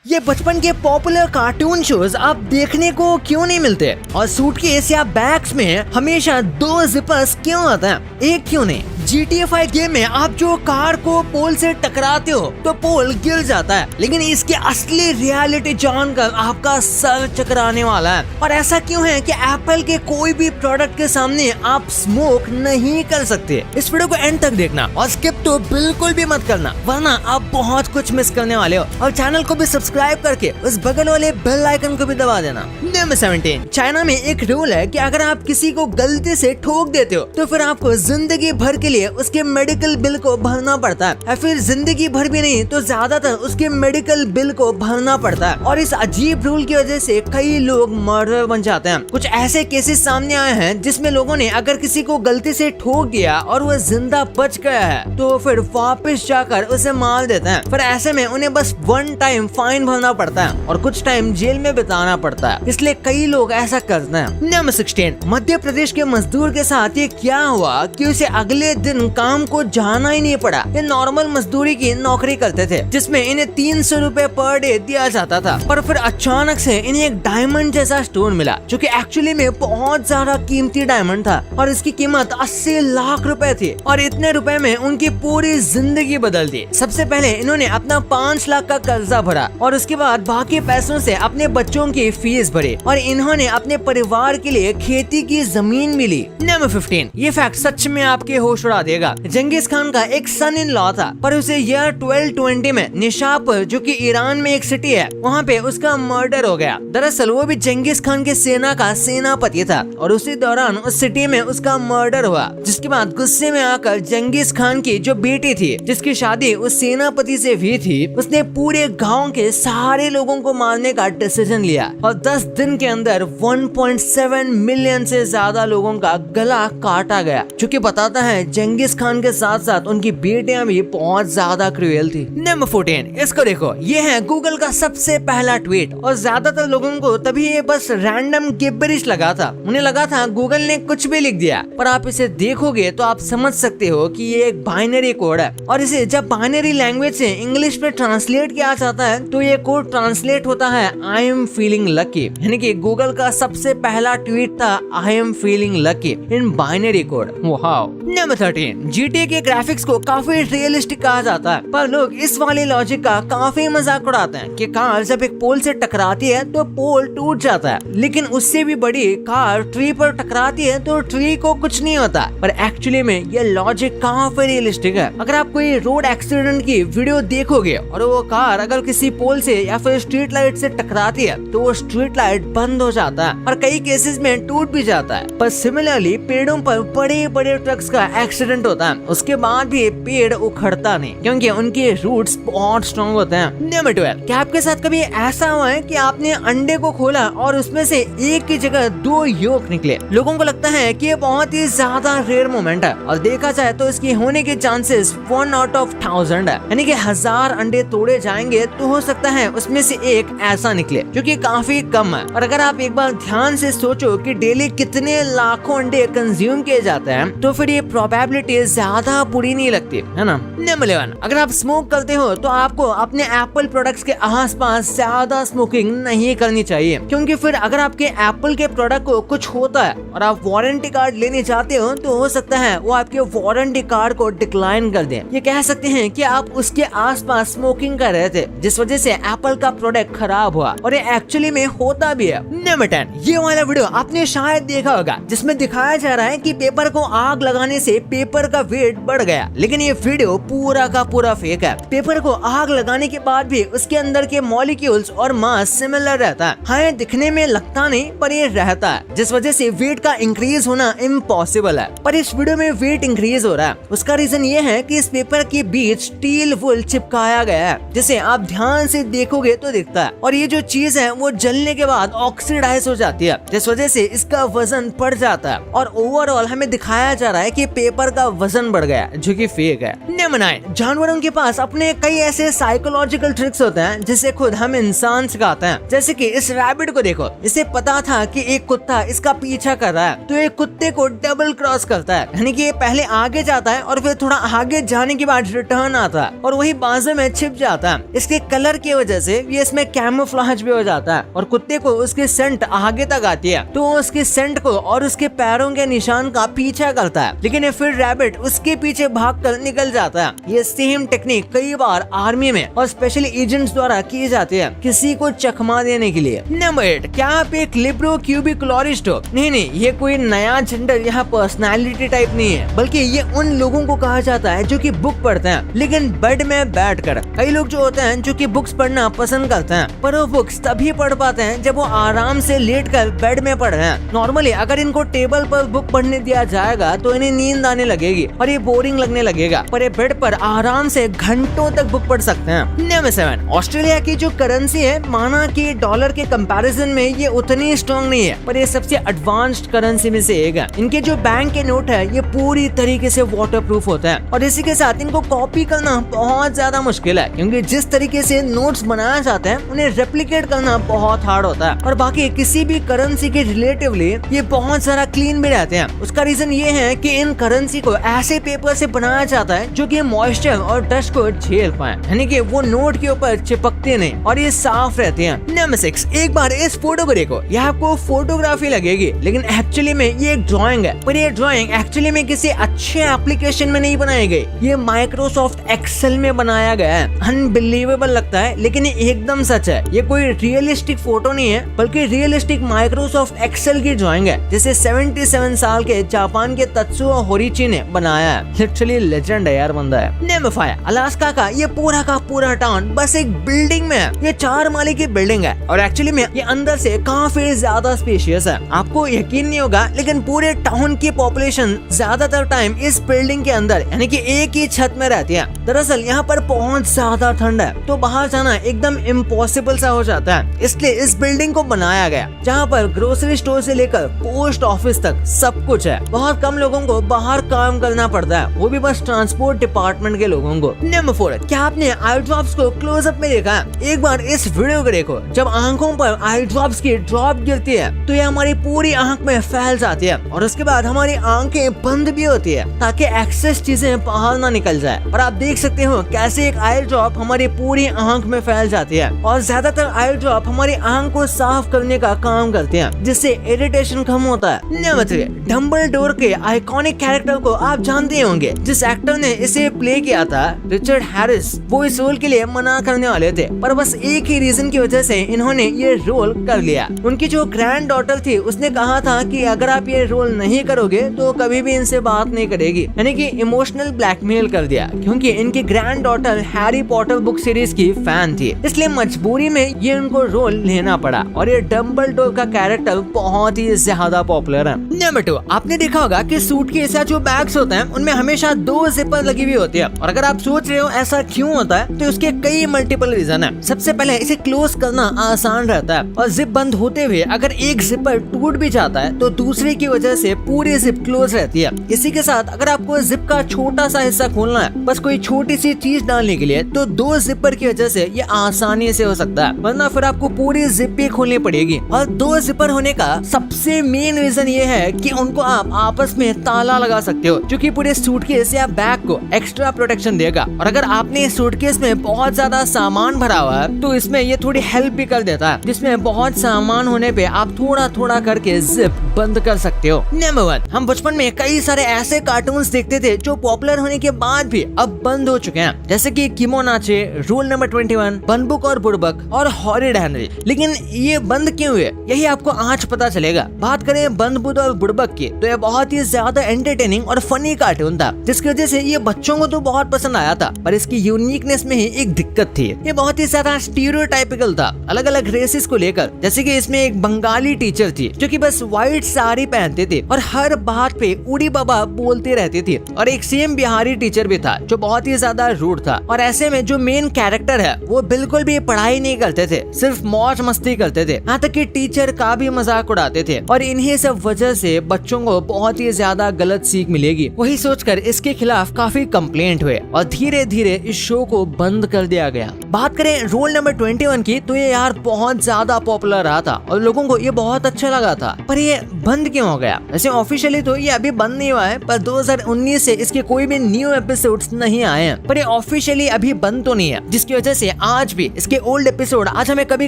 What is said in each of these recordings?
ये बचपन के पॉपुलर कार्टून शोज अब देखने को क्यों नहीं मिलते? और सूटकेस या बैग्स में हमेशा 2 जिपर्स क्यों आते हैं, एक क्यों नहीं? GTA 5 गेम में आप जो कार को पोल से टकराते हो तो पोल गिर जाता है, लेकिन इसकी असली रियलिटी जानकर आपका सर चकराने वाला है। और ऐसा क्यों है कि एप्पल के कोई भी प्रोडक्ट के सामने आप स्मोक नहीं कर सकते? इस वीडियो को एंड तक देखना और स्किप तो बिल्कुल भी मत करना, वरना आप बहुत कुछ मिस करने वाले हो। और चैनल को भी सब्सक्राइब करके उस बगल वाले बेल आइकन को भी दबा देना। नंबर 17, चाइना में एक रूल है कि अगर आप किसी को गलती से ठोक देते हो तो फिर आपको जिंदगी भर के लिए उसके मेडिकल बिल को भरना पड़ता है, या फिर जिंदगी भर भी नहीं तो ज्यादातर उसके मेडिकल बिल को भरना पड़ता है। और इस अजीब रूल की वजह से कई लोग मर्डर बन जाते हैं। कुछ ऐसे केसेस सामने आए हैं जिसमें लोगों ने अगर किसी को गलती से ठोक दिया और वह जिंदा बच गया है तो फिर वापस जाकर उसे मार देते हैं। फिर ऐसे में उन्हें बस 1 टाइम फाइन भरना पड़ता है और कुछ टाइम जेल में बिताना पड़ता है, इसलिए कई लोग ऐसा करते हैं। नंबर 16, मध्य प्रदेश के मजदूर के साथ ये क्या हुआ कि उसे अगले दिन काम को जाना ही नहीं पड़ा। ये नॉर्मल मजदूरी की नौकरी करते थे जिसमें इन्हें 300 रुपए पर डे दिया जाता था, पर फिर अचानक से इन्हें एक डायमंड जैसा स्टोन मिला जो कि एक्चुअली में बहुत ज्यादा कीमती डायमंड था और इसकी कीमत 80 लाख रुपए थी। और इतने रुपए में उनकी पूरी जिंदगी बदल दी। सबसे पहले इन्होंने अपना 5 लाख का कर्जा भरा और उसके बाद बाकी पैसों से अपने बच्चों की फीस भरी और इन्होंने अपने परिवार के लिए खेती की जमीन भी ली। नंबर 15, ये फैक्ट सच में आपके होश उड़ा देगा। जंगीज खान का एक सन इन लॉ था, पर उसे ईयर 1220 में निशापुर, जो कि ईरान में एक सिटी है, वहाँ पे उसका मर्डर हो गया। दरअसल वो भी जंगीज खान के सेना का सेनापति था और उसी दौरान उस सिटी में उसका मर्डर हुआ, जिसके बाद गुस्से में आकर जंगीज खान की जो बेटी थी, जिसकी शादी उस सेनापति से हुई थी, उसने पूरे गाँव के सारे लोगों को मारने का डिसीजन लिया और 10 दिन के अंदर 1.7 मिलियन से ज्यादा लोगों का गला काटा गया, जो कि बताता है जंगीज खान के साथ साथ उनकी बेटियां भी बहुत ज्यादा क्रूएल थी। नंबर 14, इसको देखो, ये है गूगल का सबसे पहला ट्वीट और ज्यादातर लोगों को तभी ये बस रैंडम गिब्बरिश लगा था। उन्हें लगा था गूगल ने कुछ भी लिख दिया, पर आप इसे देखोगे तो आप समझ सकते हो कि ये एक बाइनरी कोड है और इसे जब बाइनरी लैंग्वेज से इंग्लिश में ट्रांसलेट किया जाता है तो ये कोड ट्रांसलेट होता है आई एम फीलिंग लकी, यानी कि गूगल का सबसे पहला ट्वीट था I am feeling lucky in binary code. Wow. Number 13, GTA के ग्राफिक्स को काफी रियलिस्टिक कहा जाता है, पर लोग इस वाले लॉजिक का काफी मजाक उड़ाते हैं कि कार जब एक पोल से टकराती है तो पोल टूट जाता है, लेकिन उससे भी बड़ी कार ट्री पर टकराती है तो ट्री को कुछ नहीं होता। पर एक्चुअली में ये लॉजिक काफी रियलिस्टिक है। अगर आप कोई रोड एक्सीडेंट की वीडियो देखोगे और वो कार अगर किसी पोल से या फिर स्ट्रीट लाइट से टकराती है तो वो स्ट्रीट लाइट बंद हो जाता है और कई केसेस में टूट भी जाता है। पर सिमिलरली पेड़ों पर बड़े बड़े ट्रक्स का एक्सीडेंट होता है, उसके बाद भी पेड़ उखड़ता नहीं क्योंकि उनके रूट्स बहुत स्ट्रॉन्ग होते हैं। नंबर 12, क्या आपके साथ कभी ऐसा हुआ है कि आपने अंडे को खोला और उसमें से एक की जगह 2 योक निकले? लोगों को लगता है कि ये बहुत ही ज्यादा रेयर मोमेंट है और देखा जाए तो इसकी होने के चांसेस 1 आउट ऑफ 1000 है, यानी कि 1000 अंडे तोड़े जाएंगे तो हो सकता है उसमें से एक ऐसा निकले, जो कि काफी कम है। और अगर आप एक बार ध्यान से सोचो कि डेली कितने लाखों अंडे कंज्यूम किए जाते हैं तो फिर ये प्रोबेबिलिटी ज्यादा बुरी नहीं लगती है ना। नंबर 11, अगर आप स्मोक करते हो तो आपको अपने एप्पल प्रोडक्ट्स के आसपास ज्यादा स्मोकिंग नहीं करनी चाहिए, क्योंकि फिर अगर आपके एप्पल के प्रोडक्ट को कुछ होता है और आप वारंटी कार्ड लेने चाहते हो तो हो सकता है वो आपके वारंटी कार्ड को डिक्लाइन कर दे। ये कह सकते हैं कि आप उसके आसपास स्मोकिंग कर रहे थे जिस वजह से एप्पल का प्रोडक्ट खराब हुआ, और ये एक्चुअली में होता भी है। नंबर 10, ये वाला वीडियो आपने शायद देखा होगा जिसमें दिखाया जा रहा है कि पेपर को आग लगाने से पेपर का वेट बढ़ गया, लेकिन ये वीडियो पूरा का पूरा फेक है। पेपर को आग लगाने के बाद भी उसके अंदर के मॉलिक्यूल्स और मास सिमिलर रहता है। हाँ, दिखने में लगता नहीं पर ये रहता है, जिस वजह से वेट का इंक्रीज होना इम्पॉसिबल है। पर इस वीडियो में वेट इंक्रीज हो रहा है, उसका रीजन ये है कि इस पेपर के बीच स्टील वुल चिपकाया गया है, जिसे आप ध्यान से देखोगे तो दिखता है, और ये जो चीज है वो जलने के बाद ऑक्सीडाइज हो जाती है, जिस वजह से इसका वजन बढ़ जाता है। और ओवरऑल हमें दिखाया जा रहा है कि पेपर जानवर का वजन बढ़ गया, जो कि फेक है। नंबर 9, जानवरों के पास अपने कई ऐसे साइकोलॉजिकल ट्रिक्स होते हैं जिसे खुद हम इंसान सिखाते हैं। जैसे कि इस रैबिट को देखो, इसे पता था कि एक कुत्ता इसका पीछा कर रहा है, तो एक कुत्ते को डबल क्रॉस करता है, यानी कि ये पहले आगे जाता है और फिर थोड़ा आगे जाने के बाद रिटर्न आता है और वही बाजू में छिप जाता है। इसके कलर की वजह से ये इसमें कैमोफ्लेज भी हो जाता है और कुत्ते को उसकी सेंट आगे तक आती है, तो उसके सेंट को और उसके पैरों के निशान का पीछा करता है, लेकिन फिर रैबिट उसके पीछे भागकर निकल जाता है। ये सेम टेक्निक कई बार आर्मी में और स्पेशल एजेंट्स द्वारा की जाती है, किसी को चकमा देने के लिए। नंबर 8, क्या आप एक लिब्रो क्यूबिकुलरिस्ट हो? नहीं, ये कोई नया जेंडर यहाँ पर्सनालिटी टाइप नहीं है, बल्कि ये उन लोगों को कहा जाता है जो कि बुक पढ़ते हैं, लेकिन बेड में बैठकर। कई लोग जो होते हैं जो कि बुक्स पढ़ना पसंद करते हैं, पर वो बुक्स तभी पढ़ पाते हैं जब वो आराम से लेटकर बेड में पढ़ रहे हैं। नॉर्मली अगर इनको टेबल पर बुक पढ़ने दिया जाएगा तो इन्हें नींद आने लगेगी और ये बोरिंग लगने लगेगा, पर ये बेड पर आराम से घंटों तक बुक पढ़ सकते हैं। नंबर 7, ऑस्ट्रेलिया की जो करेंसी है, माना कि डॉलर के कंपैरिजन में ये उतनी स्ट्रॉन्ग नहीं है, पर ये सबसे एडवांस्ड करेंसी में से एक है। इनके जो बैंक के नोट है ये पूरी तरीके से वाटरप्रूफ होता है और इसी के साथ इनको कॉपी करना बहुत ज्यादा मुश्किल है, क्योंकि जिस तरीके से नोट्स बनाए जाते हैं उन्हें रेप्लिकेट करना बहुत हार्ड होता है। और बाकी किसी भी करेंसी के रिलेटिवली ये बहुत सारा क्लीन भी रहते हैं। उसका रीजन ये है कि इन करेंसी को ऐसे पेपर से बनाया जाता है जो कि मॉइस्चर और डस्ट को झेल पाए, यानी कि वो नोट के ऊपर चिपकते नहीं और ये साफ रहते हैं। नंबर 6, एक बार इस फोटो को देखो, यह आपको फोटोग्राफी लगेगी, लेकिन एक्चुअली में ये एक ड्राइंग है, पर ये ड्राइंग एक्चुअली में किसी अच्छे एप्लीकेशन में नहीं बनाई गई, ये माइक्रोसॉफ्ट एक्सेल में बनाया गया है। अनबिलीवेबल लगता है, लेकिन ये एकदम सच है। ये कोई रियलिस्टिक फोटो नहीं है, बल्कि रियलिस्टिक माइक्रोसॉफ्ट एक्सेल की ड्राइंग है, जिसे 77 साल के जापान के तत्सुओ होरिची ने बनाया है। लिटरली लेजेंड है यार बंदा है। नंबर 5, अलास्का का ये पूरा का पूरा टाउन बस एक बिल्डिंग में है। ये 4 माले की बिल्डिंग है और एक्चुअली में ये अंदर से काफी ज्यादा स्पेशियस है। आपको यकीन नहीं होगा, लेकिन पूरे टाउन की पॉपुलेशन ज्यादातर टाइम इस बिल्डिंग के अंदर, यानी कि एक ही छत में रहती है। दरअसल यहाँ पर बहुत ज्यादा ठंड है, तो बाहर जाना एकदम इम्पॉसिबल सा हो जाता है। इसलिए इस बिल्डिंग को बनाया गया, जहाँ पर ग्रोसरी स्टोर से लेकर पोस्ट ऑफिस तक सब कुछ है। बहुत कम लोगों को बाहर काम करना पड़ता है, वो भी बस ट्रांसपोर्ट डिपार्टमेंट के लोगों को। नंबर 4, क्या आपने आई ड्रॉप्स को क्लोजअप में देखा है? एक बार इस वीडियो को देखो, जब आंखों पर आई ड्रॉप्स की ड्रॉप गिरती है तो ये हमारी पूरी आंख में फैल जाती है और उसके बाद हमारी आंखें बंद भी होती है ताकि एक्सेस चीजें बाहर ना निकल जाए। और आप देख सकते हो कैसे एक आई ड्रॉप हमारी पूरी आंख में फैल जाती है और ज्यादातर आई ड्रॉप हमारी आंख को साफ करने का काम करते हैं, जिससे इरिटेशन कम होता है। नंबर 3, डम्बलडोर के आइकॉनिक कैरेक्टर को आप जानते होंगे। जिस एक्टर ने इसे प्ले किया था, रिचर्ड हैरिस, वो इस रोल के लिए मना करने वाले थे, पर बस एक ही रीजन की वजह से इन्होंने ये रोल कर लिया। उनकी जो ग्रैंड डॉटर थी उसने कहा था कि अगर आप ये रोल नहीं करोगे तो कभी भी इनसे बात नहीं करेगी, यानी कि इमोशनल ब्लैकमेल कर दिया, क्योंकि इनकी grand daughter Harry Potter book series की फैन थी। इसलिए मजबूरी में ये उनको रोल लेना पड़ा और ये डम्बलडोर का कैरेक्टर बहुत ही ज्यादा पॉपुलर है। नंबर 2, आपने देखा होगा कि सूटकेस या जो बैग्स होते हैं उनमें हमेशा 2 जिपर लगी हुई होती है, और अगर आप सोच रहे हो ऐसा क्यों होता है तो उसके कई मल्टीपल रीजन है। सबसे पहले इसे क्लोज करना आसान रहता है और जिप बंद होते हुए अगर एक जिपर टूट भी जाता है तो दूसरे की वजह से पूरी जिप क्लोज रहती है। इसी के साथ अगर आपको जिप का छोटा सा हिस्सा खोलना है बस कोई छोटी सी चीज डालने के लिए, तो 2 जिपर की वजह से ये आसानी से हो सकता है, वरना फिर आपको पूरी जिप भी खोलनी पड़ेगी। और 2 जिपर होने का सबसे मेन रीजन ये है कि उनको आप आपस में ताला लगा सकते हो, जो कि पूरे सूटकेस या बैग को एक्स्ट्रा प्रोटेक्शन देगा। और अगर आपने इस सूटकेस में बहुत ज्यादा सामान भरा हुआ है तो इसमें ये थोड़ी हेल्प भी कर देता है, जिसमें बहुत सामान होने पे आप थोड़ा थोड़ा करके जिप बंद कर सकते हो। नंबर 1, हम बचपन में कई सारे ऐसे कार्टून्स देखते थे जो पॉपुलर होने के बाद भी अब बंद हो चुके हैं, जैसे कि किमोनाचे, रूल नंबर 21, बनबुक और बुड़बक और हॉरिड हेनरी। लेकिन ये बंद क्यों हुए यही आपको आज पता चलेगा। बात करें बनबुक और बुड़बक की, तो ये बहुत ही ज्यादा एंटरटेनिंग और फनी कार्टून था, जिसकी वजह से ये बच्चों को तो बहुत पसंद आया था, पर इसकी यूनिकनेस में ही एक दिक्कत थी। ये बहुत ही ज्यादा स्टीरियोटाइपिकल था अलग अलग रेसेस को लेकर। जैसे कि इसमें एक बंगाली टीचर थी जो कि बस व्हाइट साड़ी पहनते थे और हर बात पे उड़ी बाबा बोलते रहती थी, और एक सेम बिहारी टीचर भी था जो बहुत ही ज्यादा रूड था। और ऐसे में जो मेन कैरेक्टर है वो बिल्कुल भी पढ़ाई नहीं करते थे, सिर्फ मौज मस्ती करते थे, यहाँ तक कि टीचर का भी मजाक उड़ाते थे। और इन्हीं सब वजह से बच्चों को बहुत ही ज्यादा गलत सीख मिलेगी। वही सोचकर इसके खिलाफ काफी कंप्लेंट हुए और धीरे धीरे इस शो को बंद कर दिया गया। बात करें रोल नंबर 21 की, तो ये यार बहुत ज्यादा पॉपुलर रहा था और लोगों को ये बहुत अच्छा लगा था, पर ये बंद क्यों हो गया? वैसे ऑफिशियली तो ये अभी बंद नहीं हुआ है, पर 2019 से इसके कोई भी न्यू एपिसोड्स नहीं आए हैं, पर ये ऑफिशियली अभी बंद तो नहीं है, जिसकी वजह से आज भी इसके ओल्ड एपिसोड आज हमें कभी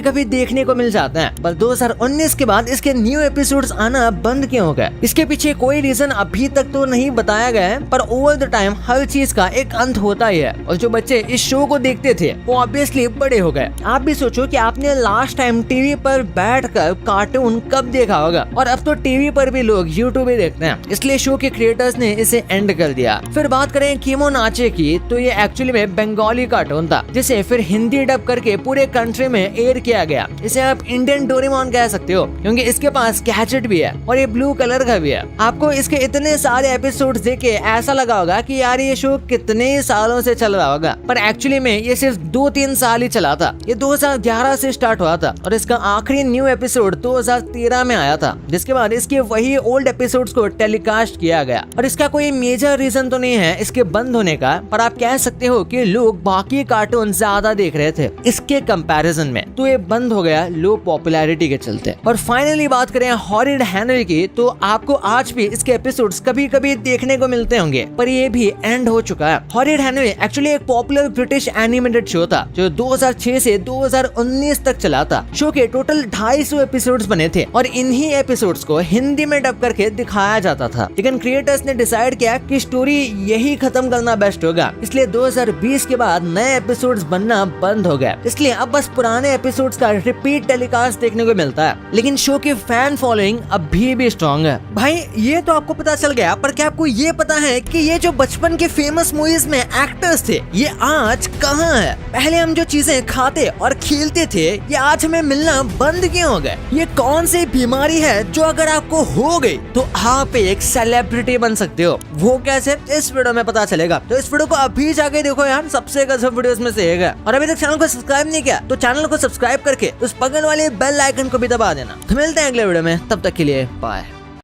कभी देखने को मिल जाते हैं। पर 2019 के बाद इसके न्यू एपिसोड्स आना बंद क्यों हो गए? इसके पीछे कोई रीजन अभी तक तो नहीं बताया गया है, पर ओवर द टाइम हर चीज का एक अंत होता ही है और जो बच्चे इस शो को देखते थे वो ऑब्वियसली बड़े हो गए। आप भी सोचो कि आपने लास्ट टाइम टीवी पर बैठकर कार्टून कब देखा होगा, और अब तो टीवी पर भी लोग यूट्यूब ही देखते हैं, इसलिए शो के क्रिएटर्स ने इसे एंड कर दिया। फिर बात करें किमोनाचे की, तो ये एक्चुअली में बंगाली कार्टून था जिसे फिर हिंदी डब करके पूरे कंट्री में एयर किया गया। इसे आप इंडियन डोरेमोन कह सकते हो क्योंकि इसके पास गैजेट भी है और ये ब्लू कलर का भी है। आपको इसके इतने सारे एपिसोड्स देखे ऐसा लगा होगा कि यार ये शो कितने सालों से चल रहा होगा, पर एक्चुअली में ये सिर्फ 2-3 साल ही चला था। ये 2011 से स्टार्ट हुआ था और इसका आखिरी न्यू एपिसोड 2013 में आया था, जिसके बाद इसके वही ओल्ड एपिसोड्स को टेलीकास्ट किया गया। और इसका कोई मेजर रीजन तो नहीं है इसके बंद होने का, पर आप कह सकते हो कि लोग बाकी कार्टून ज्यादा देख रहे थे इसके कंपैरिजन में, तो ये बंद हो गया लो पॉपुलैरिटी के चलते। और फाइनली बात करें हॉरिड हेनरी की, तो आपको आज भी इसके एपिसोड्स कभी कभी देखने को मिलते होंगे, पर ये भी एंड हो चुका है। हॉरिड हेनरी एक्चुअली एक पॉपुलर ब्रिटिश एनिमेटेड शो था जो 2006 से 2019 तक चला था। शो के टोटल 250 एपिसोड्स बने थे और इन्हीं एपिसोड्स को हिंदी में डब करके दिखाया जाता था, लेकिन क्रिएटर्स ने डिसाइड किया कि स्टोरी यही खत्म करना बेस्ट होगा, इसलिए 2020 के बाद नए एपिसोड्स बनना बंद हो गए। इसलिए अब बस पुराने एपिसोड्स का रिपीट टेलीकास्ट देखने को मिलता है, लेकिन शो की फैन फॉलोइंग अभी भी स्ट्रॉन्ग है। भाई ये तो आपको पता चल गया, पर क्या आपको ये पता है कि ये जो बचपन के फेमस मूवीज में एक्टर्स थे ये आज कहाँ है? पहले हम जो चीजें खाते और खेलते थे ये आज हमें मिलना बंद क्यों हो गए? ये कौन सी बीमारी है जो अगर आपको हो गई तो आप एक सेलिब्रिटी बन सकते हो? वो कैसे, इस वीडियो में पता चलेगा, तो इस वीडियो को अभी जाके देखो यार, सबसे गजब वीडियोस में से एक है। और अभी तक चैनल को सब्सक्राइब नहीं किया तो चैनल को सब्सक्राइब करके उस बगल वाले बेल आइकन को भी दबा देना। तो मिलते हैं अगले वीडियो में, तब तक के लिए बाय।